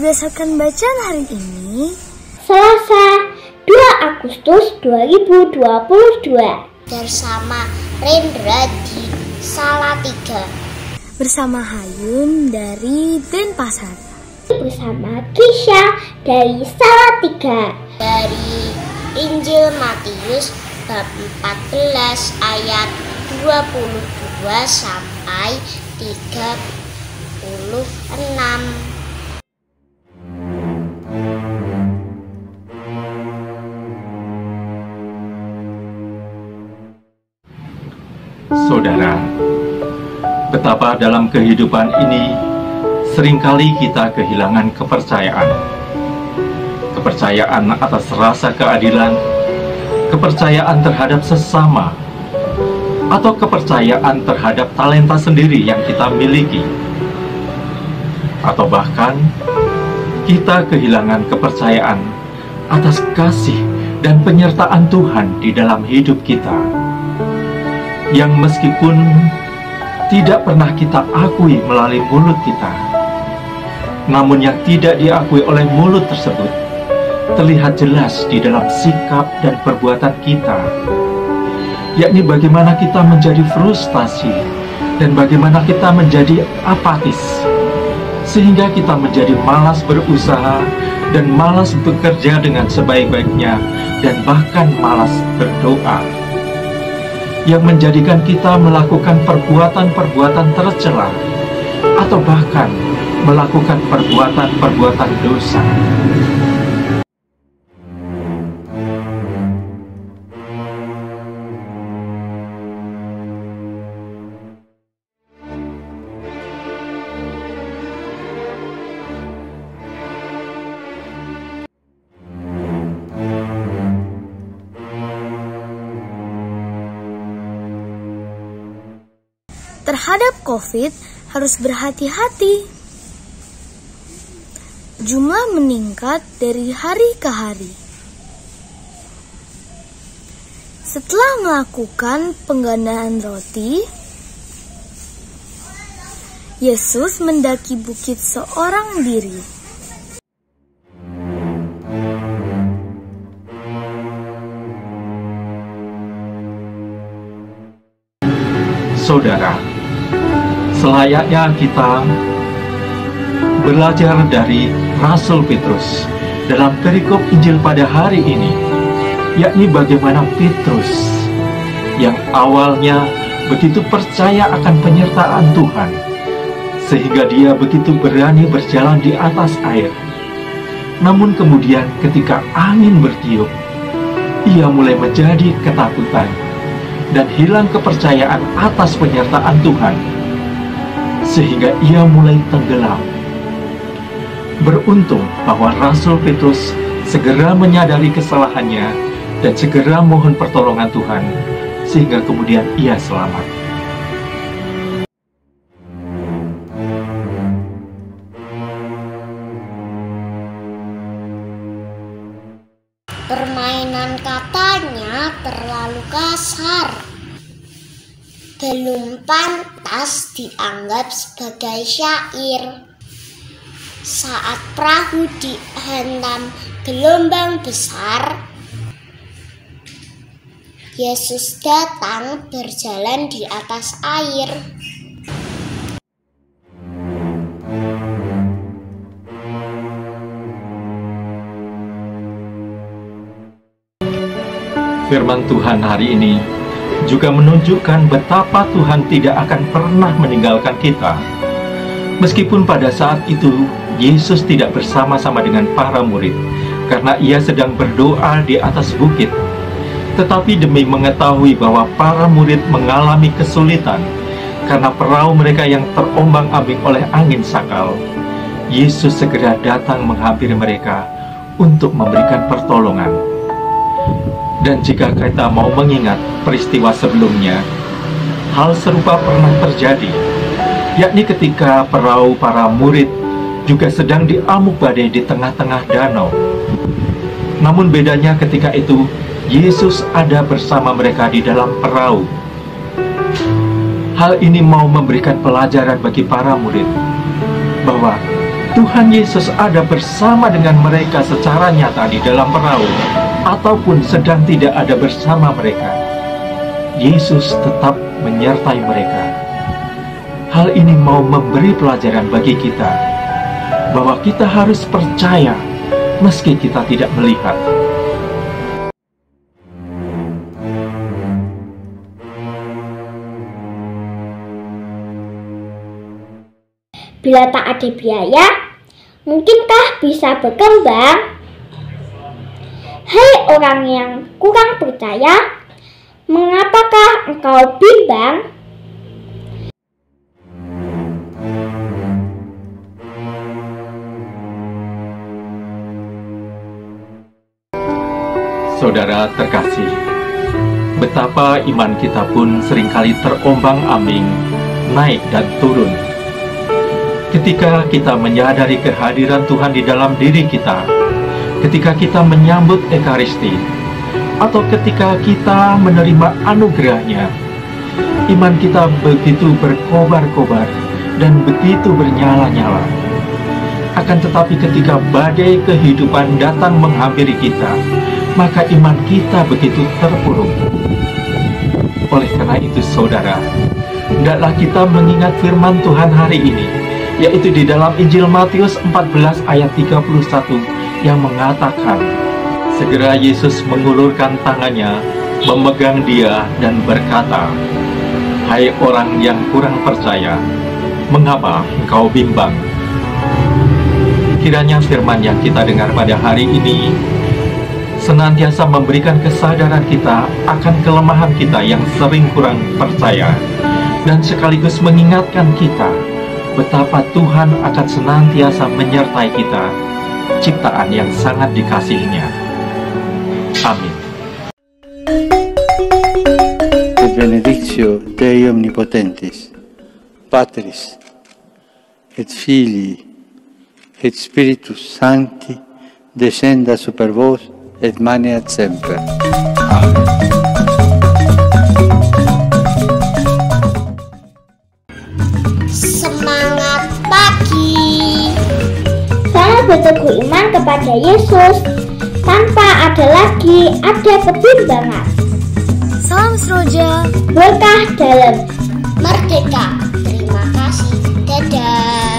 Berdasarkan bacaan hari ini, Selasa 2 Agustus 2022, bersama Rendra di Salatiga, bersama Hayun dari Denpasar, bersama Kisha dari Salatiga. dari Injil Matius bab 14 ayat 22 sampai 36. Saudara, betapa dalam kehidupan ini seringkali kita kehilangan kepercayaan. Kepercayaan atas rasa keadilan, kepercayaan terhadap sesama, atau kepercayaan terhadap talenta sendiri yang kita miliki. Atau bahkan kita kehilangan kepercayaan atas kasih dan penyertaan Tuhan di dalam hidup kita, yang meskipun tidak pernah kita akui melalui mulut kita, namun yang tidak diakui oleh mulut tersebut terlihat jelas di dalam sikap dan perbuatan kita, yakni bagaimana kita menjadi frustasi dan bagaimana kita menjadi apatis, sehingga kita menjadi malas berusaha dan malas bekerja dengan sebaik-baiknya dan bahkan malas berdoa, yang menjadikan kita melakukan perbuatan-perbuatan tercela atau bahkan melakukan perbuatan-perbuatan dosa. terhadap COVID harus berhati-hati. Jumlah meningkat dari hari ke hari. Setelah melakukan penggandaan roti, Yesus mendaki bukit seorang diri. Saudara, selayaknya kita belajar dari Rasul Petrus dalam perikop Injil pada hari ini, yakni bagaimana Petrus yang awalnya begitu percaya akan penyertaan Tuhan, sehingga dia begitu berani berjalan di atas air. Namun kemudian ketika angin bertiup, ia mulai menjadi ketakutan dan hilang kepercayaan atas penyertaan Tuhan, sehingga ia mulai tenggelam. Beruntung bahwa Rasul Petrus segera menyadari kesalahannya dan segera mohon pertolongan Tuhan, sehingga kemudian ia selamat. Permainan katanya terlalu kasar, belum pantas dianggap sebagai syair. Saat perahu dihantam gelombang besar, Yesus datang berjalan di atas air. Firman Tuhan hari ini juga menunjukkan betapa Tuhan tidak akan pernah meninggalkan kita. Meskipun pada saat itu Yesus tidak bersama-sama dengan para murid karena ia sedang berdoa di atas bukit. Tetapi demi mengetahui bahwa para murid mengalami kesulitan karena perahu mereka yang terombang-ambing oleh angin sakal, Yesus segera datang menghampiri mereka untuk memberikan pertolongan. Dan jika kita mau mengingat peristiwa sebelumnya, hal serupa pernah terjadi, yakni ketika perahu para murid juga sedang diamuk badai di tengah-tengah danau. Namun bedanya ketika itu, Yesus ada bersama mereka di dalam perahu. Hal ini mau memberikan pelajaran bagi para murid, bahwa Tuhan Yesus ada bersama dengan mereka secara nyata di dalam perahu, ataupun sedang tidak ada bersama mereka, Yesus tetap menyertai mereka. Hal ini mau memberi pelajaran bagi kita, bahwa kita harus percaya meski kita tidak melihat. Bila tak ada biaya, mungkinkah bisa berkembang? Hai orang yang kurang percaya, mengapakah engkau bimbang? Saudara terkasih, betapa iman kita pun seringkali terombang-ambing, naik dan turun. Ketika kita menyadari kehadiran Tuhan di dalam diri kita, ketika kita menyambut Ekaristi, atau ketika kita menerima anugerahnya, iman kita begitu berkobar-kobar dan begitu bernyala-nyala. Akan tetapi ketika badai kehidupan datang menghampiri kita, maka iman kita begitu terpuruk. Oleh karena itu, saudara, hendaklah kita mengingat firman Tuhan hari ini, yaitu di dalam Injil Matius 14 ayat 31 yang mengatakan, segera Yesus mengulurkan tangannya, memegang dia dan berkata, "Hai orang yang kurang percaya, mengapa engkau bimbang?" Kiranya firman yang kita dengar pada hari ini senantiasa memberikan kesadaran kita akan kelemahan kita yang sering kurang percaya, dan sekaligus mengingatkan kita betapa Tuhan akan senantiasa menyertai kita, ciptaan yang sangat dikasihinya. Amin. Et benedictio Dei Omnipotentis, Patris, et Filii, et Spiritus Sancti, descenda super vos, et maneat semper. Amen. Semangat pagi. Saya berteguh iman kepada Yesus, tanpa ada lagi ada kebimbangan. Salam Seroja. Berkah dalam Merdeka. Terima kasih. Dadah.